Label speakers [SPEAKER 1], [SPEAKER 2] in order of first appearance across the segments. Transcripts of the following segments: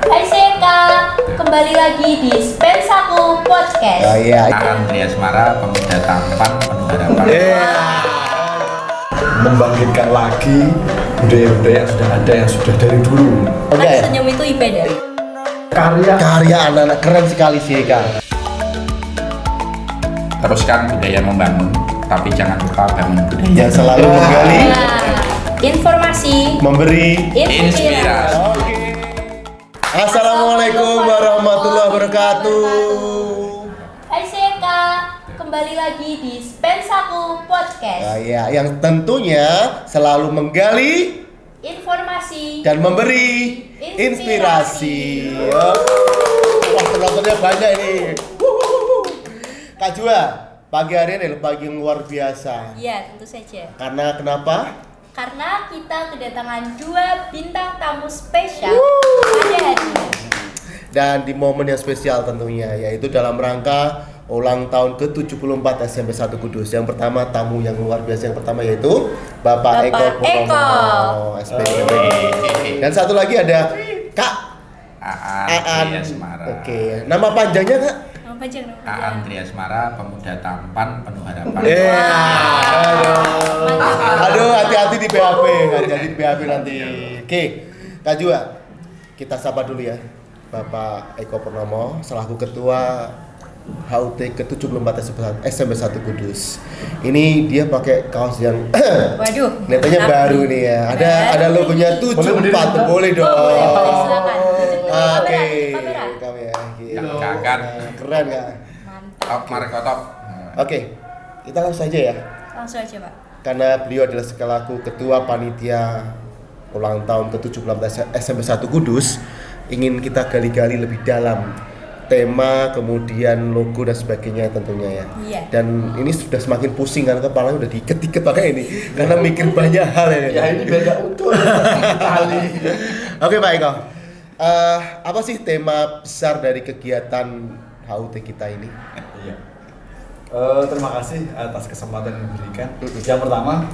[SPEAKER 1] Hai Seka, kembali lagi di Spensaku Podcast.
[SPEAKER 2] Andreas Mara, pemuda tampan penuh harapan.
[SPEAKER 3] Membangkitkan lagi budaya-budaya yang sudah ada, yang sudah dari dulu.
[SPEAKER 1] Kan senyum itu ibadah.
[SPEAKER 3] Karya anak-anak keren sekali sih Kak.
[SPEAKER 2] Teruskan budaya membangun, tapi jangan lupa bangun budaya.
[SPEAKER 3] Yang selalu menggali,
[SPEAKER 1] Informasi,
[SPEAKER 3] memberi
[SPEAKER 2] Inspirasi.
[SPEAKER 3] Assalamualaikum warahmatullahi wabarakatuh.
[SPEAKER 1] Hai Seka, kembali lagi di Spensaku Podcast.
[SPEAKER 3] Yang tentunya selalu menggali
[SPEAKER 1] Informasi
[SPEAKER 3] dan memberi inspirasi. Wah, penontonnya banyak ini. Kak Jua, pagi hari ini pagi yang luar biasa.
[SPEAKER 1] Iya, tentu saja.
[SPEAKER 3] Karena kenapa?
[SPEAKER 1] Karena kita kedatangan 2 bintang tamu spesial pada hari ini.
[SPEAKER 3] Dan di momen yang spesial tentunya, yaitu dalam rangka ulang tahun ke-74 SMP 1 Kudus. Yang pertama, tamu yang luar biasa yang pertama yaitu Bapak Eko Purnomo, SPDB. Dan satu lagi ada Kak
[SPEAKER 2] Andreas Mara.
[SPEAKER 3] Oke, nama panjangnya Kak?
[SPEAKER 1] Nama panjang.
[SPEAKER 2] Andreas Mara, pemuda tampan penuh harapan.
[SPEAKER 3] Aduh, hati-hati di BAP, hati-hati di BAP nanti. Oke, Kak Jua, kita sapa dulu ya Bapak Eko Purnomo selaku Ketua HUT ke-74 SMP 1 Kudus. Ini dia pakai kaos yang
[SPEAKER 1] Waduh,
[SPEAKER 3] netanya baru nih ya. Ada logonya 74. Boleh dong.
[SPEAKER 1] boleh, silakan.
[SPEAKER 3] Oke.
[SPEAKER 1] Kamera.
[SPEAKER 2] Kakak.
[SPEAKER 3] Keren Kak.
[SPEAKER 1] Mantap.
[SPEAKER 2] Top Marco top.
[SPEAKER 3] Oke. Kita langsung saja ya.
[SPEAKER 1] Langsung aja, Pak.
[SPEAKER 3] Karena beliau adalah selaku Ketua Panitia ulang tahun ke-74 SMP 1 Kudus, ingin kita gali-gali lebih dalam tema, kemudian logo dan sebagainya tentunya ya.
[SPEAKER 1] Iya.
[SPEAKER 3] Dan ini sudah semakin pusing karena kepalanya udah diiket-iket pakai ini karena mikir banyak hal ya.
[SPEAKER 4] Ya ini beda utuh kali.
[SPEAKER 3] Oke Pak Eko, apa sih tema besar dari kegiatan HUT kita ini?
[SPEAKER 4] Iya. Terima kasih atas kesempatan yang diberikan. Yang pertama,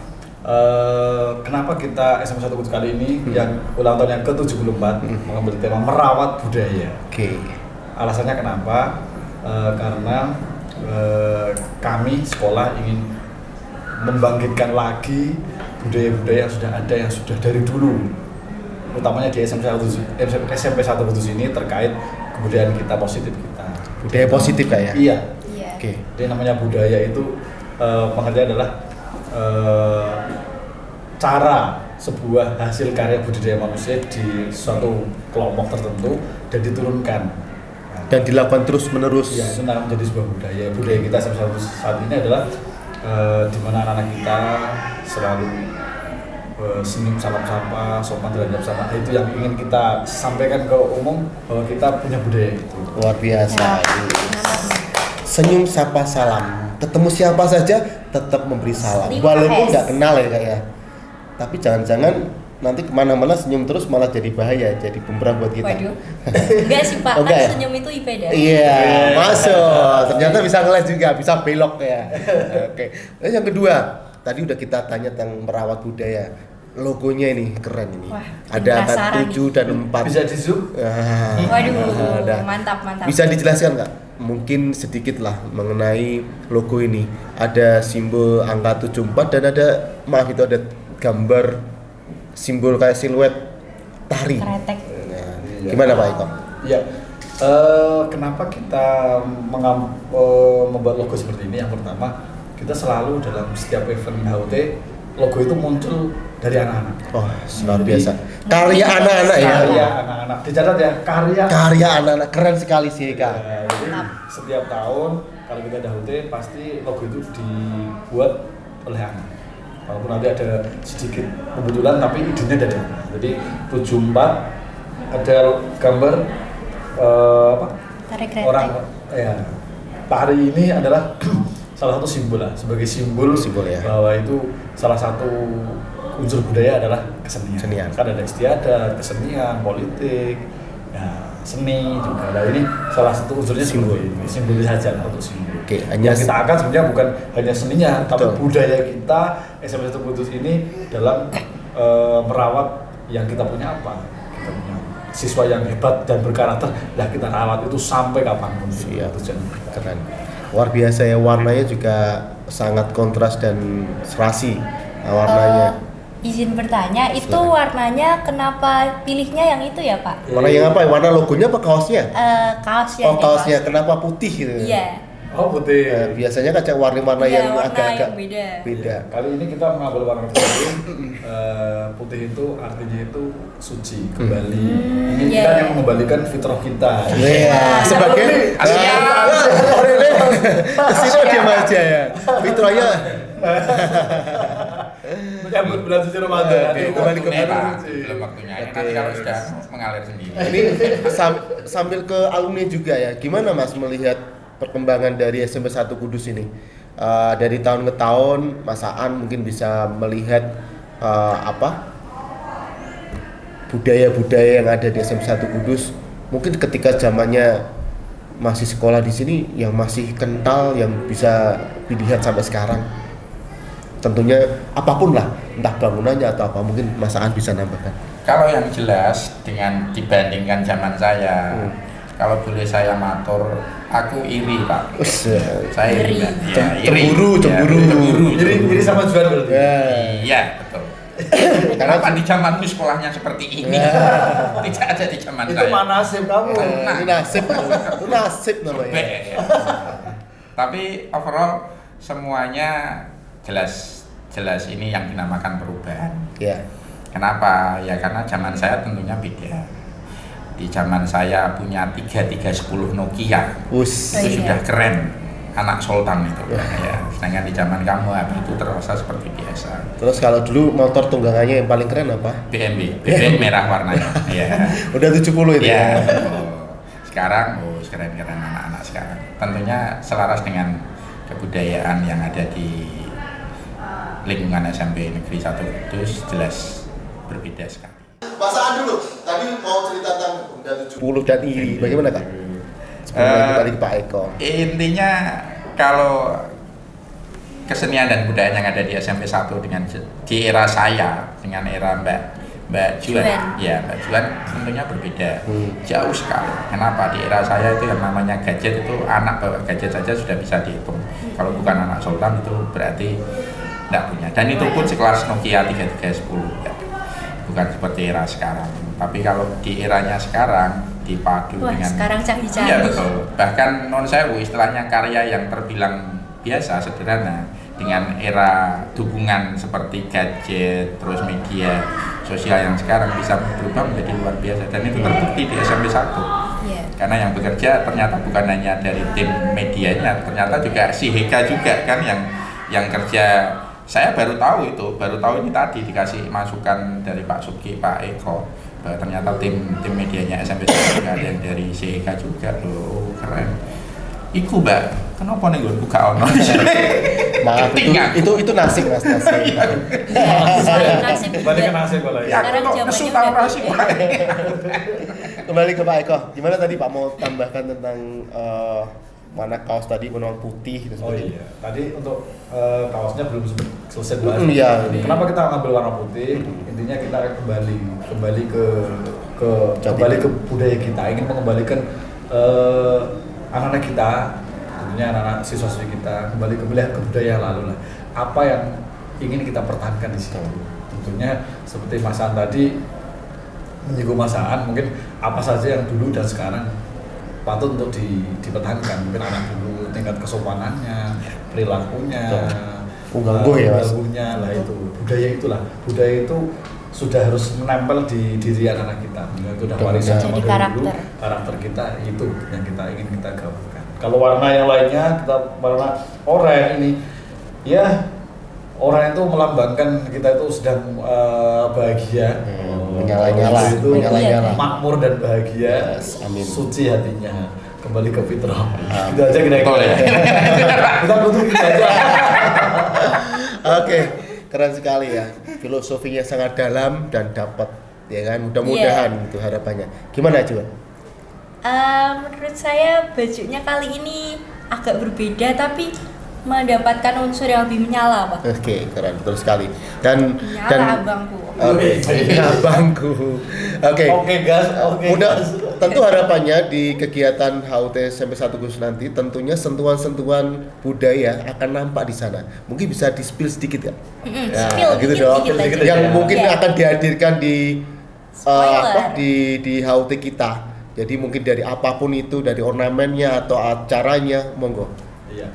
[SPEAKER 4] kenapa kita SMP 1 Kudus kali ini yang ulang tahun yang ke-74 mengambil tema merawat budaya.
[SPEAKER 3] Oke.
[SPEAKER 4] Alasannya kenapa? Karena kami sekolah ingin membangkitkan lagi budaya-budaya yang sudah ada, yang sudah dari dulu, utamanya di SMP 1 Kudus ini terkait kebudayaan kita, positif kita.
[SPEAKER 3] Budaya positif Kak ya?
[SPEAKER 4] Iya.
[SPEAKER 3] Oke.
[SPEAKER 4] Jadi namanya budaya itu pengertian adalah cara sebuah hasil karya budidaya manusia di suatu kelompok tertentu dan diturunkan.
[SPEAKER 3] Dan dilakukan terus menerus.
[SPEAKER 4] Ya, itu menjadi sebuah budaya. Budaya kita saat ini adalah di mana anak-anak kita selalu senyum, salam sapa, sopan terhadap sama. Itu yang ingin kita sampaikan ke umum bahwa kita punya budaya itu.
[SPEAKER 3] Luar biasa. Senyum, sapa, salam. Ketemu siapa saja tetap memberi salam. Walaupun nggak kenal ya Kak ya. Tapi jangan-jangan nanti kemana-mana senyum terus malah jadi bahaya, jadi bumerang buat kita.
[SPEAKER 1] Waduh. Enggak sih Pak,
[SPEAKER 3] Enggak
[SPEAKER 1] kan
[SPEAKER 3] ya?
[SPEAKER 1] senyum itu ibadah.
[SPEAKER 3] Iya, masuk. Ternyata bisa ngeles juga, bisa belok ya. Oke. Terus yang kedua, tadi udah kita tanya tentang merawat budaya. Logonya ini keren ini.
[SPEAKER 1] Wah,
[SPEAKER 3] ada angka
[SPEAKER 1] penasaran
[SPEAKER 3] 7 dan 4.
[SPEAKER 4] Bisa di zoom?
[SPEAKER 1] Waduh, mantap.
[SPEAKER 3] Bisa dijelaskan nggak? Mungkin sedikit lah mengenai logo ini. Ada simbol angka 74 dan ada, maaf itu ada gambar simbol kayak siluet tari.
[SPEAKER 1] Kretek.
[SPEAKER 3] Nah, gimana Pak Eko?
[SPEAKER 4] Iya. Kenapa kita membuat logo seperti ini? Yang pertama, kita selalu dalam setiap event HUT, logo itu muncul dari anak-anak.
[SPEAKER 3] Oh, luar biasa. Karya anak-anak ya.
[SPEAKER 4] Karya anak-anak. Dicatat ya,
[SPEAKER 3] Karya anak-anak keren sekali sih Kak.
[SPEAKER 4] Ya, jadi setiap tahun kalau kita ada HUT pasti logo itu dibuat oleh anak. Walaupun nanti ada sedikit kebetulan tapi idenya dari anak. Jadi 74 ada gambar
[SPEAKER 1] Tarik kretek.
[SPEAKER 4] orang ya. Tari ini adalah salah satu simbol lah, sebagai simbol
[SPEAKER 3] ya.
[SPEAKER 4] bahwa itu salah satu unsur budaya adalah kesenian. Kan ada istiadat, kesenian, politik, ya, seni juga. Nah ini salah satu unsurnya simbol saja untuk simbol.
[SPEAKER 3] Oke,
[SPEAKER 4] Yang kita angkat sebenarnya bukan hanya seninya, tapi
[SPEAKER 3] Betul.
[SPEAKER 4] budaya kita SMP 1 Kudus ini dalam merawat yang kita punya apa. Kita punya siswa yang hebat dan berkarakter, lah kita rawat itu sampai kapanpun.
[SPEAKER 3] Iya,
[SPEAKER 4] Itu jangan.
[SPEAKER 3] keren. Luar biasa ya, warnanya juga sangat kontras dan serasi warnanya.
[SPEAKER 1] Izin bertanya, itu
[SPEAKER 3] Silakan.
[SPEAKER 1] warnanya kenapa pilihnya yang itu ya Pak?
[SPEAKER 3] Warna yang apa? Warna logonya apa kaosnya?
[SPEAKER 1] Kaosnya.
[SPEAKER 3] Oh, kaosnya. Kenapa putih gitu?
[SPEAKER 1] Iya.
[SPEAKER 4] Oh putih.
[SPEAKER 3] Biasanya kan warna-warna
[SPEAKER 1] Iya,
[SPEAKER 3] yang
[SPEAKER 1] warna
[SPEAKER 3] agak-agak
[SPEAKER 1] yang beda.
[SPEAKER 3] beda.
[SPEAKER 4] Kali ini kita mengambil warna putih. Putih itu artinya itu suci, kembali. Ini kita
[SPEAKER 1] Iya.
[SPEAKER 4] yang mengembalikan fitrah kita.
[SPEAKER 3] Iya, sebagai kesini diam aja ya. Fitrahnya
[SPEAKER 4] Menyambut bulan suci Ramadan.
[SPEAKER 3] Oke,
[SPEAKER 2] Belum
[SPEAKER 3] kembali ke
[SPEAKER 2] waktunya,
[SPEAKER 3] baru.
[SPEAKER 2] Pak. Belum waktunya. Ini nanti kalau sudah mengalir sendiri.
[SPEAKER 3] ini sambil ke alumni juga ya. Gimana Mas melihat perkembangan dari SMP 1 Kudus ini? Dari tahun ke tahun, Mas Aan mungkin bisa melihat budaya-budaya yang ada di SMP 1 Kudus. Mungkin ketika zamannya masih sekolah di sini yang masih kental, yang bisa dilihat sampai sekarang. Tentunya apapun lah, entah bangunannya atau apa, mungkin Mas Aan bisa nambahkan.
[SPEAKER 2] Kalau yang jelas dengan dibandingkan zaman saya, kalau boleh saya matur, aku iri Pak. Saya iri.
[SPEAKER 1] Iri.
[SPEAKER 2] Pak. Ya,
[SPEAKER 3] Cemburu.
[SPEAKER 4] Jadi sama Juan berarti.
[SPEAKER 3] Ya.
[SPEAKER 2] Iya betul. Kenapa di zamanmu sekolahnya seperti ini? Tidak ada di zaman
[SPEAKER 4] Itu
[SPEAKER 2] saya.
[SPEAKER 4] mana nasib kamu?
[SPEAKER 2] Nah.
[SPEAKER 3] Ini nasib, itu nasib namanya.
[SPEAKER 2] Be, ya. Tapi overall semuanya jelas ini yang dinamakan perubahan.
[SPEAKER 3] Ya.
[SPEAKER 2] Kenapa? Ya karena zaman saya tentunya beda. Di zaman saya punya 3310 Nokia.
[SPEAKER 3] Us.
[SPEAKER 2] Itu
[SPEAKER 1] Iya.
[SPEAKER 2] sudah keren, anak sultan itu. Ya, sedangkan di zaman kamu itu terasa seperti biasa.
[SPEAKER 3] Terus kalau dulu motor tunggangannya yang paling keren apa?
[SPEAKER 2] BMW merah warnanya. Ya.
[SPEAKER 3] Udah 70 itu
[SPEAKER 2] Ya.
[SPEAKER 3] ya.
[SPEAKER 2] Sekarang keren-keren anak-anak sekarang. Tentunya selaras dengan kebudayaan yang ada di lingkungan SMP Negeri 1 Kudus jelas berbeda sekali.
[SPEAKER 3] Pasaan dulu. Tadi mau cerita tentang udah 70 dan iri. Bagaimana Kak? Sebelum kembali ke Pak Eko.
[SPEAKER 2] Intinya kalau kesenian dan budaya yang ada di SMP 1 dengan di era saya dengan era Mbak Juan, ya Mbak Juan tentunya berbeda jauh sekali. Kenapa? Di era saya itu yang namanya gadget itu anak bawa gadget saja sudah bisa dihitung. Kalau bukan anak sultan itu berarti tidak punya. Dan itu pun sekelas Nokia 3310 ya. Bukan seperti era sekarang. Tapi kalau di eranya sekarang dipadu dengan
[SPEAKER 1] sekarang canggih-canggih.
[SPEAKER 2] iya betul. Bahkan non sewu istilahnya karya yang terbilang biasa sederhana dengan era dukungan seperti gadget terus media sosial yang sekarang bisa berubah menjadi luar biasa dan itu terbukti di SMP 1.
[SPEAKER 1] Iya.
[SPEAKER 2] Karena yang bekerja ternyata bukan hanya dari tim medianya, ternyata juga si Heka juga kan yang kerja. Saya baru tahu ini tadi dikasih masukan dari Pak Suki, Pak Eko bahwa ternyata tim medianya SMP juga ada yang dari CK juga loh, keren. Iku Mbak, kenapa nih gue buka ono?
[SPEAKER 3] Maaf itu nasib Mas, nasib.
[SPEAKER 1] Nasib
[SPEAKER 4] Balik ke
[SPEAKER 1] juga.
[SPEAKER 4] nasib kalau
[SPEAKER 2] Ya
[SPEAKER 4] ya.
[SPEAKER 1] Sekarang
[SPEAKER 2] aku kok
[SPEAKER 1] zamannya
[SPEAKER 2] nesu
[SPEAKER 1] udah
[SPEAKER 2] tahu
[SPEAKER 1] beda.
[SPEAKER 2] nasib Pak.
[SPEAKER 3] Kembali ke Pak Eko. Gimana tadi Pak mau tambahkan tentang mana kaos tadi warna putih dan
[SPEAKER 4] Oh
[SPEAKER 3] sebagainya?
[SPEAKER 4] iya, tadi untuk kaosnya belum selesai bahas.
[SPEAKER 3] Iya.
[SPEAKER 4] Kenapa kita ngambil warna putih? Intinya kita akan kembali ke
[SPEAKER 3] Jati
[SPEAKER 4] kembali ke
[SPEAKER 3] diri.
[SPEAKER 4] budaya kita, ingin mengembalikan anak-anak kita, tentunya anak-anak siswa-siswi kita kembali ke budaya yang lalu lah. Apa yang ingin kita pertahankan di situ? Tentunya seperti Mas Aan tadi menyinggung Mas Aan, mungkin apa saja yang dulu dan sekarang patut untuk dipertahankan. Mungkin anak dulu tingkat kesopanannya, perilakunya,
[SPEAKER 3] Unggah-ungguh ya, Mas.
[SPEAKER 4] unggah-ungguhnya lah itu. Budaya itu sudah harus menempel di diri anak kita. Itu udah warisan
[SPEAKER 1] Jadi
[SPEAKER 4] sama dari dulu.
[SPEAKER 1] karakter.
[SPEAKER 4] Karakter kita itu yang kita ingin kita gabungkan. Kalau warna yang lainnya, kita warna oranye ini, ya oranye itu melambangkan kita itu sedang bahagia,
[SPEAKER 3] Menyala-nyala,
[SPEAKER 4] itu
[SPEAKER 3] menyala-nyala.
[SPEAKER 4] makmur dan bahagia,
[SPEAKER 3] Yes, amin.
[SPEAKER 4] suci hatinya, kembali ke fitrah. Itu aja kira-kira.
[SPEAKER 2] Betul ya.
[SPEAKER 4] Kita butuh gitu aja.
[SPEAKER 3] Oke, keren sekali ya. Filosofinya sangat dalam dan dapat, ya kan? Mudah-mudahan itu harapannya. Gimana Juan?
[SPEAKER 1] Menurut saya bajunya kali ini agak berbeda tapi mendapatkan unsur yang lebih menyala, Pak.
[SPEAKER 3] Oke, keren, betul sekali. Dan
[SPEAKER 1] Menyala abangku.
[SPEAKER 3] Oke, abangku. Oke.
[SPEAKER 4] Oke, guys. Oke.
[SPEAKER 3] Udah, tentu harapannya di kegiatan HUT SMP 1 Kudus nanti tentunya sentuhan-sentuhan budaya akan nampak di sana. Mungkin bisa di-spill sedikit ya?
[SPEAKER 1] Spill
[SPEAKER 3] gitu
[SPEAKER 1] dikit,
[SPEAKER 3] dong.
[SPEAKER 1] dikit aja.
[SPEAKER 3] Yang
[SPEAKER 4] Ya.
[SPEAKER 3] mungkin
[SPEAKER 1] Iya.
[SPEAKER 3] akan dihadirkan di
[SPEAKER 1] Spoiler.
[SPEAKER 3] di HUT kita. Jadi mungkin dari apapun itu, dari ornamennya atau acaranya, monggo.
[SPEAKER 4] Iya.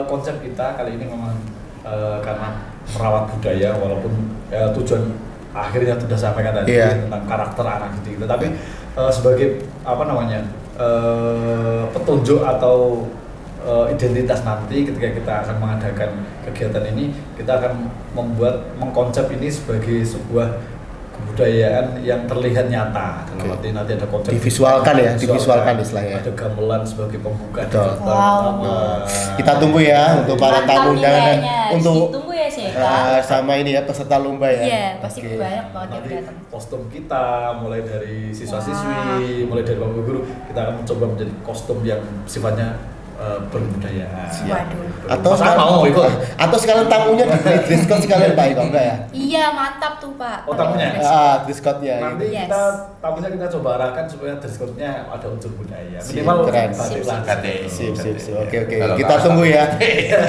[SPEAKER 4] Konsep kita kali ini memang karena merawat budaya, walaupun tujuan akhirnya sudah sampaikan tadi
[SPEAKER 3] Iya.
[SPEAKER 4] tentang karakter anak didik kita, tapi sebagai apa namanya petunjuk atau identitas nanti ketika kita akan mengadakan kegiatan ini, kita akan mengkonsep ini sebagai sebuah kebudayaan yang terlihat nyata. Dalam arti nanti ada konsep
[SPEAKER 3] Divisualkan ya, divisualkan istilahnya.
[SPEAKER 4] Ada gamelan sebagai pembuka. di
[SPEAKER 3] Betul.
[SPEAKER 4] depan.
[SPEAKER 1] Wow.
[SPEAKER 3] Kita tunggu ya untuk para
[SPEAKER 1] Mantap
[SPEAKER 3] tamu
[SPEAKER 1] nih
[SPEAKER 3] undangan dan
[SPEAKER 1] kayaknya.
[SPEAKER 3] untuk
[SPEAKER 1] Ditunggu ya sih.
[SPEAKER 3] sama ini ya peserta lomba ya.
[SPEAKER 1] Iya, pasti
[SPEAKER 3] Oke.
[SPEAKER 1] banyak banget yang
[SPEAKER 4] Nanti
[SPEAKER 1] datang.
[SPEAKER 4] kostum kita mulai dari siswa-siswi, mulai dari bapak guru, kita akan mencoba menjadi kostum yang sifatnya berbudayaan.
[SPEAKER 1] Waduh.
[SPEAKER 3] Atau
[SPEAKER 4] Mas mau ikut?
[SPEAKER 3] atau sekalian tamunya diberi dress code sekalian Pak Iko, enggak ya?
[SPEAKER 1] Iya, mantap tuh, Pak.
[SPEAKER 4] Oh, tamunya?
[SPEAKER 3] Dress code-nya.
[SPEAKER 4] Nanti
[SPEAKER 1] Yes.
[SPEAKER 4] tamunya kita coba arahkan supaya dress code-nya ada unsur budaya.
[SPEAKER 3] Sip,
[SPEAKER 4] Minimal
[SPEAKER 3] keren.
[SPEAKER 4] batik lah.
[SPEAKER 2] Batik.
[SPEAKER 3] Sip. Oke.
[SPEAKER 2] Kalau
[SPEAKER 3] Kita
[SPEAKER 2] nggak
[SPEAKER 3] tunggu ya.
[SPEAKER 4] Iya.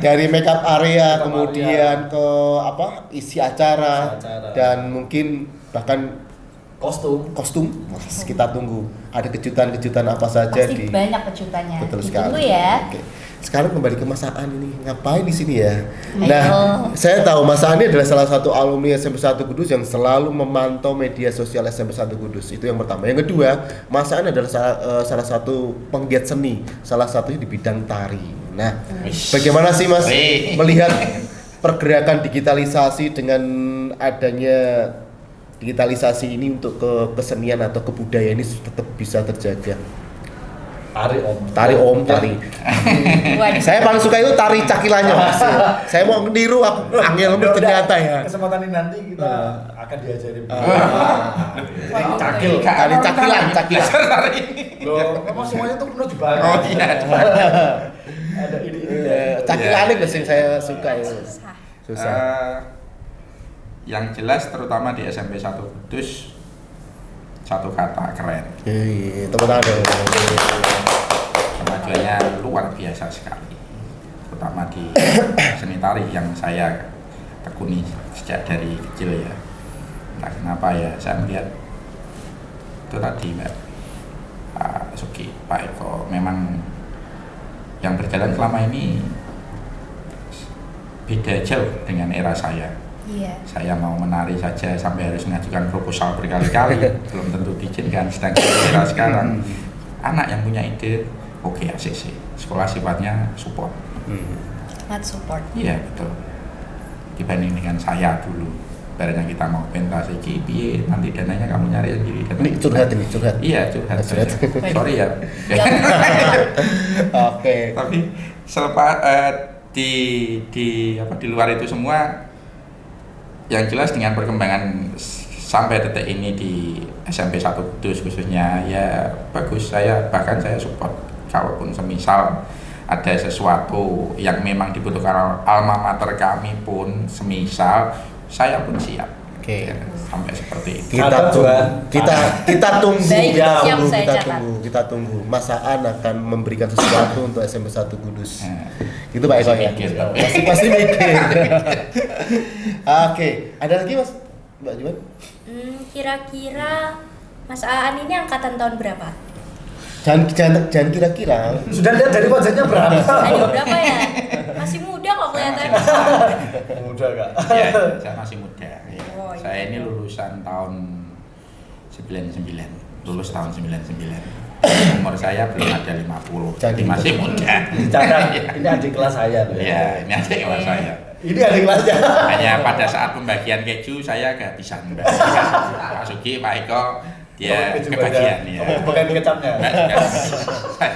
[SPEAKER 3] Dari make up area,
[SPEAKER 4] Make up
[SPEAKER 3] kemudian ke isi acara,
[SPEAKER 4] Isi acara.
[SPEAKER 3] dan mungkin bahkan kostum. Kita tunggu. Ada kejutan-kejutan apa saja
[SPEAKER 1] Pasti
[SPEAKER 3] di
[SPEAKER 1] banyak kejutannya.
[SPEAKER 3] Betul
[SPEAKER 1] Ditunggu
[SPEAKER 3] sekali.
[SPEAKER 1] ya.
[SPEAKER 3] Oke. Sekarang kembali ke Mas Aan ini. Ngapain di sini ya?
[SPEAKER 1] Ayo.
[SPEAKER 3] Nah, saya tahu Mas Aan ini adalah salah satu alumni SMP 1 Kudus yang selalu memantau media sosial SMP 1 Kudus. Itu yang pertama. Yang kedua, Mas Aan adalah salah satu penggiat seni, salah satunya di bidang tari. Nah, bagaimana sih Mas melihat pergerakan digitalisasi dengan adanya digitalisasi ini untuk kesenian atau kebudayaan ini tetap bisa terjaga? Tari om.
[SPEAKER 1] Waduh.
[SPEAKER 3] Saya paling suka itu tari cakilannya Mas. Saya mau niru aku angel ternyata ya.
[SPEAKER 4] Kesempatan ini nanti kita akan diajari.
[SPEAKER 1] Cakil.
[SPEAKER 3] Tari cakilan.
[SPEAKER 4] Loh, memang semuanya tuh penuh jebakan.
[SPEAKER 2] Oh iya.
[SPEAKER 4] Ada ini.
[SPEAKER 3] Cakilannya yang saya suka itu. Susah.
[SPEAKER 2] Yang jelas terutama di SMP 1 Kudus satu kata keren.
[SPEAKER 3] Tepuk tangan dong.
[SPEAKER 2] Kemajuannya luar biasa sekali. Terutama di seni tari yang saya tekuni sejak dari kecil ya. Entah kenapa ya saya melihat itu tadi Mbak Pak Suki, Pak Eko memang yang berjalan selama ini beda jauh dengan era saya.
[SPEAKER 1] Iya.
[SPEAKER 2] Saya mau menari saja sampai harus mengajukan proposal berkali-kali, belum tentu diizinkan. Sedangkan di era sekarang, anak yang punya ide, oke ACC, sekolah sifatnya support.
[SPEAKER 1] Sangat support.
[SPEAKER 2] Iya betul. Dibanding dengan saya dulu, barangnya kita mau pentas iki, piye, nanti dananya kamu nyari sendiri.
[SPEAKER 3] Ini curhat.
[SPEAKER 2] Iya curhat.
[SPEAKER 3] Curhat.
[SPEAKER 2] Sorry ya.
[SPEAKER 3] Oke.
[SPEAKER 2] Tapi selepas di luar itu semua. Yang jelas dengan perkembangan sampai detik ini di SMP 1 Kudus khususnya ya bagus, bahkan saya support kalaupun semisal ada sesuatu yang memang dibutuhkan alma mater kami pun semisal saya pun siap.
[SPEAKER 3] Oke.
[SPEAKER 2] Ya, sampai seperti itu.
[SPEAKER 3] Kita tunggu.
[SPEAKER 1] Baik, siap, saya catat.
[SPEAKER 3] Kita tunggu. Mas Aan akan memberikan sesuatu untuk SMP 1 Kudus.
[SPEAKER 2] Nah,
[SPEAKER 3] Itu Pak Eko ya.
[SPEAKER 2] mikir, tapi.
[SPEAKER 3] Pasti mikir. Oke, ada lagi Mas? Mbak Juan?
[SPEAKER 1] Kira-kira Mas Aan ini angkatan tahun berapa?
[SPEAKER 3] Jangan kira-kira.
[SPEAKER 4] Sudah lihat dari wajahnya berapa?
[SPEAKER 1] Aduh, berapa ya? Masih muda kok kelihatannya.
[SPEAKER 4] Mudah Kak.
[SPEAKER 2] Ya, saya masih muda. Ya.
[SPEAKER 1] Oh, iya.
[SPEAKER 2] Saya ini lulusan tahun 99, lulus tahun 99. Umur saya belum ada 50, jadi masih muda.
[SPEAKER 4] Dicatat, ini adik kelas saya loh.
[SPEAKER 2] Ya, ini adik kelas saya.
[SPEAKER 4] Ini adik kelasnya.
[SPEAKER 2] Hanya pada saat pembagian keju saya kehabisan membagikan. Pak Sugi, Pak Eko, dia
[SPEAKER 4] Keju
[SPEAKER 2] kebagian ya.
[SPEAKER 4] Bukan kecapnya.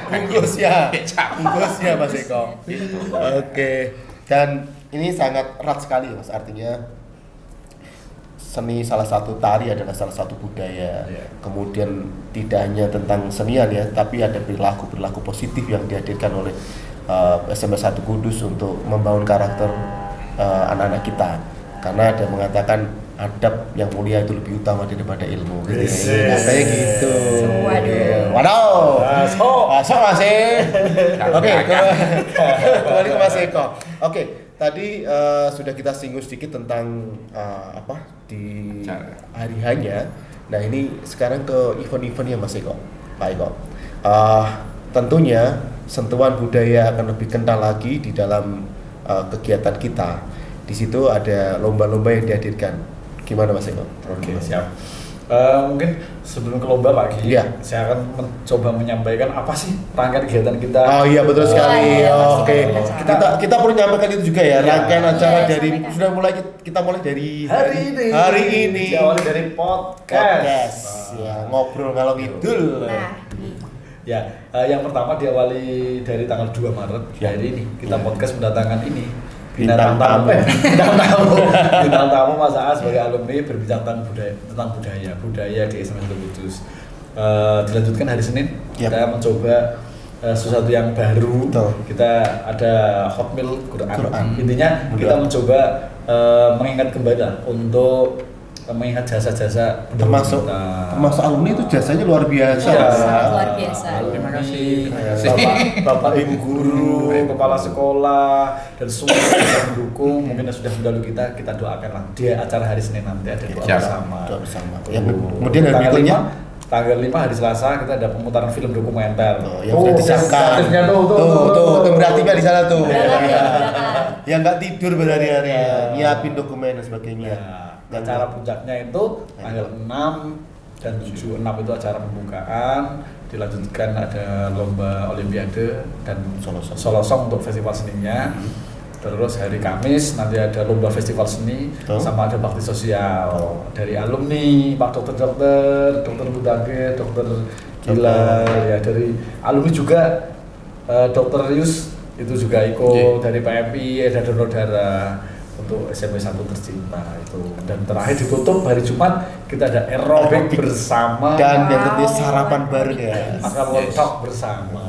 [SPEAKER 3] Bungkus ya.
[SPEAKER 2] Kecap.
[SPEAKER 3] Bungkus ya Mas Eko.
[SPEAKER 2] Gitu.
[SPEAKER 3] Oke. Dan ini sangat erat sekali Mas, artinya seni salah satu tari adalah salah satu budaya. Kemudian tidak hanya tentang senian ya, tapi ada perilaku positif yang dihadirkan oleh SMP 1 Kudus untuk membangun karakter anak-anak kita, karena ada mengatakan adab yang mulia itu lebih utama daripada ilmu gitu ya. Katanya gitu.
[SPEAKER 1] Waduh.
[SPEAKER 3] Waduh. Masuk masih. Oke,
[SPEAKER 2] Jangan.
[SPEAKER 3] kembali ke Mas Eko. Oke, tadi sudah kita singgung sedikit tentang di hari hanya. Nah, ini sekarang ke event-eventnya Mas Eko, Pak Eko. Tentunya sentuhan budaya akan lebih kental lagi di dalam kegiatan kita. Di situ ada lomba-lomba yang dihadirkan. Gimana Mas Eko?
[SPEAKER 4] Oke, siap. Mungkin sebelum ke lomba Pak Gi,
[SPEAKER 3] Iya.
[SPEAKER 4] saya akan mencoba menyampaikan apa sih rangkaian kegiatan kita.
[SPEAKER 3] Oh iya, betul sekali.
[SPEAKER 1] iya,
[SPEAKER 3] Oke.
[SPEAKER 1] pasti.
[SPEAKER 3] Kita perlu nyampaikan itu juga ya,
[SPEAKER 4] Iya.
[SPEAKER 3] rangkaian acara
[SPEAKER 1] Iya,
[SPEAKER 3] dari
[SPEAKER 1] sampaikan.
[SPEAKER 3] sudah mulai kita mulai dari
[SPEAKER 4] Hari ini. Diawali dari podcast.
[SPEAKER 3] Ya, ngobrol ngalor ngidul.
[SPEAKER 1] Nah,
[SPEAKER 4] Ya, yang pertama diawali dari tanggal 2 Maret
[SPEAKER 3] Ya.
[SPEAKER 4] hari ini. Kita podcast mendatangkan ini
[SPEAKER 3] Bintang tamu.
[SPEAKER 4] bintang tamu Mas Aas sebagai alumni berbicara tentang budaya di SMA 1 Kudus. Dilanjutkan hari Senin,
[SPEAKER 3] Ya.
[SPEAKER 4] kita mencoba sesuatu yang baru.
[SPEAKER 3] Betul.
[SPEAKER 4] Kita ada hot meal Quran. Intinya
[SPEAKER 3] Betul.
[SPEAKER 4] kita mencoba mengingat kembali lah untuk mengingat jasa-jasa pendahulu
[SPEAKER 3] termasuk alumni itu jasanya luar biasa.
[SPEAKER 4] Iya.
[SPEAKER 1] Sangat luar biasa.
[SPEAKER 2] Terima kasih.
[SPEAKER 4] Bapak Ibu guru, kepala sekolah, dan semua yang mendukung. Mungkin yang sudah mendahului kita doakan lah. Di acara hari Senin nanti ada doa
[SPEAKER 2] Siap.
[SPEAKER 4] bersama.
[SPEAKER 3] Doa bersama. Yang kemudian hari
[SPEAKER 4] Tanggal
[SPEAKER 3] berikutnya
[SPEAKER 4] 5, tanggal 5 hari Selasa kita ada pemutaran film dokumenter.
[SPEAKER 3] yang sudah disiapkan.
[SPEAKER 4] kreatifnya
[SPEAKER 3] Tuh, berarti di sana tuh.
[SPEAKER 1] Berangkat ya, berangkat.
[SPEAKER 3] Yang nggak tidur berhari-hari ya,
[SPEAKER 4] Iya.
[SPEAKER 3] nyiapin dokumen dan sebagainya.
[SPEAKER 4] Nah, acara puncaknya itu tanggal 6 dan 7. 6 itu acara pembukaan, dilanjutkan ada lomba olimpiade dan solo song untuk festival seninya. Terus hari Kamis nanti ada lomba festival seni sama ada bakti sosial dari alumni, Pak dokter-dokter, dokter Budage, dokter Gilar, ya dari alumni juga dokter Rius itu juga ikut dari PMI, ada donor darah untuk SMP 1 tercinta itu. Dan terakhir ditutup hari Jumat kita ada aerobik bersama
[SPEAKER 3] Dan yang tentunya sarapan bareng ya.
[SPEAKER 4] makan workshop bersama.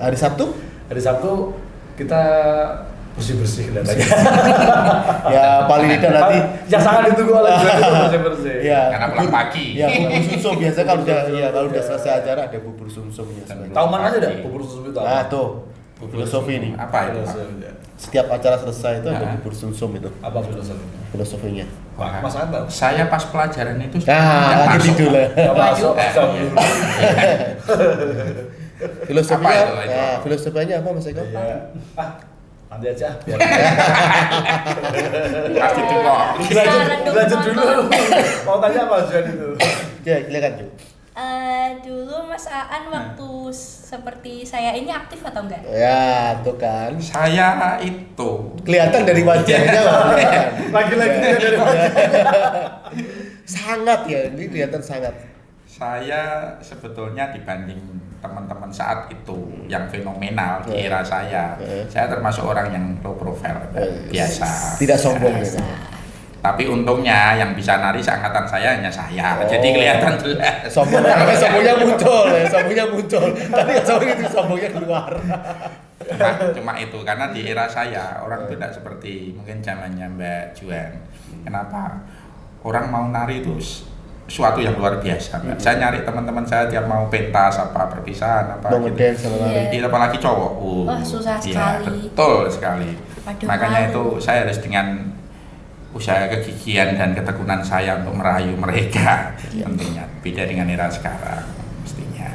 [SPEAKER 3] Hari Sabtu?
[SPEAKER 4] Hari Sabtu kita bersih-bersih kelihatannya.
[SPEAKER 3] Ya paling tidak nanti
[SPEAKER 4] yang sangat ditunggu oleh bersih-bersih.
[SPEAKER 3] ya
[SPEAKER 2] Karena pulang pagi.
[SPEAKER 3] Ya bubur sumsum biasa kalau udah selesai acara ada bubur sumsumnya.
[SPEAKER 4] Tahu mana aja dah bubur susu itu
[SPEAKER 3] Nah
[SPEAKER 4] apa?
[SPEAKER 3] tuh filosofi ini.
[SPEAKER 2] Apa itu?
[SPEAKER 3] Setiap acara selesai itu ada
[SPEAKER 2] Nah.
[SPEAKER 3] bubur sumsum itu
[SPEAKER 4] Apa filosofinya?
[SPEAKER 3] filosofinya.
[SPEAKER 4] Wah, Mas Anta.
[SPEAKER 2] Saya pas pelajaran itu
[SPEAKER 3] Nah, lagi
[SPEAKER 2] masuk.
[SPEAKER 3] tidur lah.
[SPEAKER 4] Nggak masuk.
[SPEAKER 3] Filosofinya,
[SPEAKER 2] Apa itu?
[SPEAKER 3] nah, filosofinya apa Mas Eko?
[SPEAKER 4] Iya. Nanti aja. Biar
[SPEAKER 2] Pasti itu kok.
[SPEAKER 4] Lanjut dulu. Mau tanya apa Juan itu?
[SPEAKER 3] Ya, silakan Ju.
[SPEAKER 1] Dulu Mas Aan waktu seperti saya ini aktif atau enggak?
[SPEAKER 3] Ya, tuh kan.
[SPEAKER 2] Saya itu
[SPEAKER 3] Kelihatan dari wajahnya Bang.
[SPEAKER 4] Lagi-lagi dari mana?
[SPEAKER 3] Sangat ya, ini kelihatan sangat.
[SPEAKER 2] saya sebetulnya dibanding teman-teman saat itu yang fenomenal di era saya termasuk orang yang low profile biasa.
[SPEAKER 3] Tidak sombong ya.
[SPEAKER 2] Tapi untungnya yang bisa nari seangkatan saya hanya saya. Jadi kelihatan jelas.
[SPEAKER 3] Sombongnya muncul ya, sombongnya muncul. Tadi sombong itu sombongnya keluar.
[SPEAKER 2] Cuma itu karena di era saya orang tidak seperti mungkin zamannya Mbak Juan. Kenapa? Orang mau nari itu suatu yang luar biasa. Mbak. Saya nyari teman-teman saya tiap mau pentas apa perpisahan apa
[SPEAKER 3] Mau
[SPEAKER 2] gitu.
[SPEAKER 3] ngedance sama
[SPEAKER 1] Iya.
[SPEAKER 3] lari.
[SPEAKER 2] Apalagi cowok.
[SPEAKER 1] Wah, susah
[SPEAKER 2] Iya,
[SPEAKER 1] sekali.
[SPEAKER 2] betul sekali.
[SPEAKER 1] Waduh,
[SPEAKER 2] Makanya
[SPEAKER 1] malu.
[SPEAKER 2] itu saya harus dengan usaha kegigihan dan ketekunan saya untuk merayu mereka. Tentunya beda dengan era sekarang mestinya.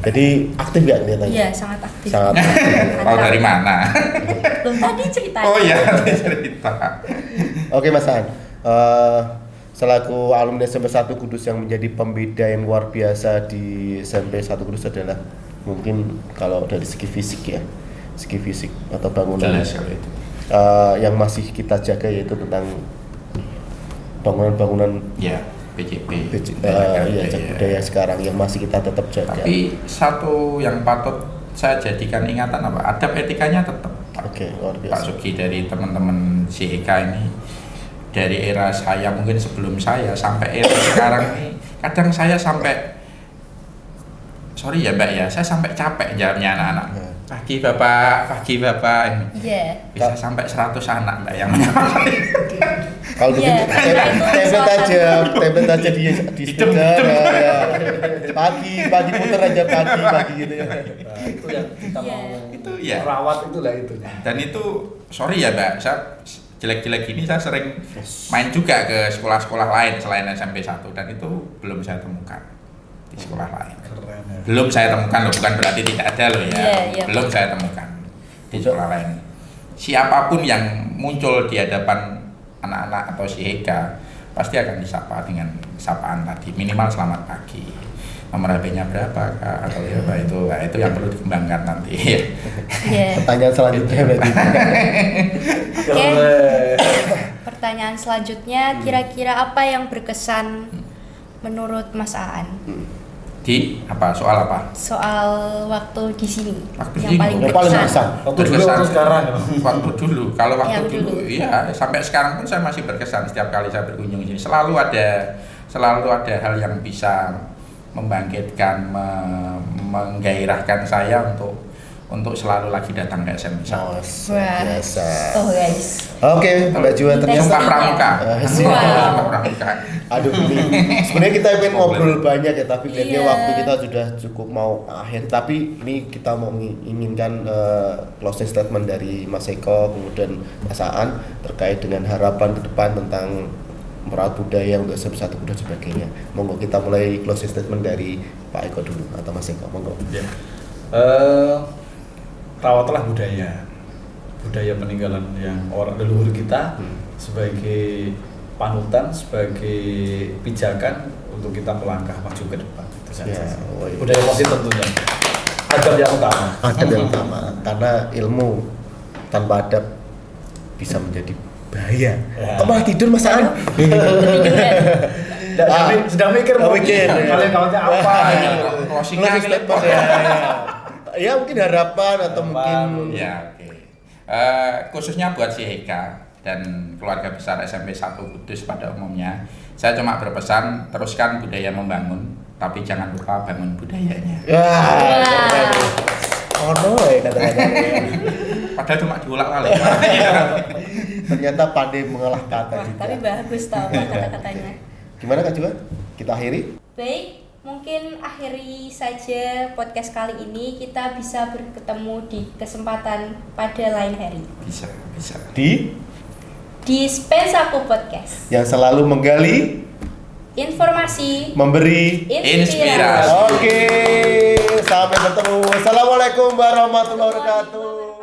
[SPEAKER 3] Jadi aktif ya kelihatannya?
[SPEAKER 1] Iya, sangat aktif.
[SPEAKER 3] Sangat aktif.
[SPEAKER 2] Tahu dari mana?
[SPEAKER 1] Belum tadi ceritanya.
[SPEAKER 2] Oh iya, cerita.
[SPEAKER 3] Oke Mas An, selaku alumni SMP 1 Kudus yang menjadi pembeda yang luar biasa di SMP 1 Kudus adalah mungkin kalau dari segi fisik atau bangunan
[SPEAKER 2] Jelas kalau itu.
[SPEAKER 3] yang masih kita jaga yaitu tentang bangunan-bangunan
[SPEAKER 2] Ya, PJP.
[SPEAKER 3] cagar budaya sekarang yang masih kita tetap jaga.
[SPEAKER 2] Tapi satu yang patut saya jadikan ingatan apa? Adab etikanya tetap.
[SPEAKER 3] Oke, luar
[SPEAKER 2] Pak
[SPEAKER 3] biasa.
[SPEAKER 2] Sugi dari teman-teman CEK ini dari era saya mungkin sebelum saya sampai era sekarang ini kadang saya sampai sorry ya Mbak ya saya sampai capek jawabnya anak-anak Pagi bapak ini.
[SPEAKER 1] Iya.
[SPEAKER 2] Bisa sampai 100 anak Mbak yang
[SPEAKER 3] Kalau
[SPEAKER 1] Iya,
[SPEAKER 3] begitu
[SPEAKER 1] karena itu
[SPEAKER 3] template aja di stiker ya. Pagi muter aja pagi gitu ya.
[SPEAKER 4] Nah, itu yang kita
[SPEAKER 1] Iya.
[SPEAKER 4] mau
[SPEAKER 2] Itu ya.
[SPEAKER 4] rawat itulah itu.
[SPEAKER 2] Dan itu sorry ya Mbak, saya jelek-jelek gini saya sering main juga ke sekolah-sekolah lain selain SMP 1 dan itu belum saya temukan di sekolah lain.
[SPEAKER 4] Keren ya.
[SPEAKER 2] Belum saya temukan loh, bukan berarti tidak ada loh ya.
[SPEAKER 1] Iya, iya.
[SPEAKER 2] Belum saya temukan di sekolah lain. Siapapun yang muncul di hadapan anak-anak atau si Heka pasti akan disapa dengan sapaan tadi, minimal selamat pagi. Nomor HP-nya berapa Kak? Atau apa itu? Nah, itu yang perlu dikembangkan nanti.
[SPEAKER 1] Iya.
[SPEAKER 3] Pertanyaan selanjutnya berarti.
[SPEAKER 1] Oke.
[SPEAKER 4] Keren.
[SPEAKER 1] Pertanyaan selanjutnya, kira-kira apa yang berkesan menurut Mas Aan?
[SPEAKER 2] Di apa? Soal apa?
[SPEAKER 1] Soal waktu di sini.
[SPEAKER 2] Waktu
[SPEAKER 1] yang
[SPEAKER 2] sini.
[SPEAKER 1] paling
[SPEAKER 3] Yang paling
[SPEAKER 1] berkesan.
[SPEAKER 3] berkesan.
[SPEAKER 4] Waktu dulu waktu sekarang.
[SPEAKER 2] Waktu dulu. Kalau waktu
[SPEAKER 1] Yang
[SPEAKER 2] dulu,
[SPEAKER 1] dulu.
[SPEAKER 2] iya sampai sekarang pun saya masih berkesan setiap kali saya berkunjung di sini. Selalu ada hal yang bisa membangkitkan, menggairahkan saya untuk selalu lagi datang ke SMP.
[SPEAKER 3] Oh,
[SPEAKER 1] Wah.
[SPEAKER 3] biasa.
[SPEAKER 1] Oh guys.
[SPEAKER 3] Oke, Mbak Juan ternyata.
[SPEAKER 2] Sumpah pramuka.
[SPEAKER 1] Wow.
[SPEAKER 2] Sumpah pramuka.
[SPEAKER 3] Aduh, ini sebenarnya kita pengen ngobrol banyak ya, tapi kayaknya
[SPEAKER 1] Iya.
[SPEAKER 3] waktu kita sudah cukup mau akhir. Tapi ini kita mau menginginkan closing statement dari Mas Eko, kemudian Mas Aan terkait dengan harapan ke depan tentang merawat budaya untuk SMP 1 dan sebagainya. Monggo kita mulai closing statement dari Pak Eko dulu atau Mas Eko, monggo.
[SPEAKER 4] Ya. Rawatlah budaya peninggalan yang orang leluhur kita sebagai panutan, sebagai pijakan untuk kita melangkah maju ke depan. Itu saja.
[SPEAKER 3] Ya, oh iya.
[SPEAKER 4] Budaya positif tentunya. Adab yang utama.
[SPEAKER 3] Adab yang utama, karena ilmu tanpa adab bisa menjadi bahaya.
[SPEAKER 4] Ya.
[SPEAKER 3] Kok malah tidur Mas Aan?
[SPEAKER 4] Sedang mikir mau
[SPEAKER 3] mikir, ya.
[SPEAKER 4] kalian kawannya apa
[SPEAKER 2] Iya,
[SPEAKER 4] gitu.
[SPEAKER 2] closingnya
[SPEAKER 3] Closing statement ya. Ya mungkin harapan atau
[SPEAKER 4] Harapan.
[SPEAKER 3] mungkin
[SPEAKER 2] Ya, oke. Khususnya buat si Heka dan keluarga besar SMP 1 Kudus pada umumnya, saya cuma berpesan teruskan budaya membangun, tapi jangan lupa bangun budayanya.
[SPEAKER 3] ya.
[SPEAKER 1] Wow.
[SPEAKER 3] Oh no ya kata-katanya.
[SPEAKER 2] Padahal cuma diulang-ulang.
[SPEAKER 3] Ternyata pandai mengolah kata
[SPEAKER 1] Wah,
[SPEAKER 3] juga.
[SPEAKER 1] tapi bagus tau kata-katanya.
[SPEAKER 3] Gimana Kak Juan? Kita akhiri?
[SPEAKER 1] Baik, mungkin akhiri saja podcast kali ini. Kita bisa bertemu di kesempatan pada lain hari
[SPEAKER 2] Bisa.
[SPEAKER 1] di Space Aku Podcast.
[SPEAKER 3] Yang selalu menggali,
[SPEAKER 1] Informasi,
[SPEAKER 3] memberi.
[SPEAKER 2] Inspirasi.
[SPEAKER 3] Oke, sampai bertemu. Assalamualaikum warahmatullahi wabarakatuh.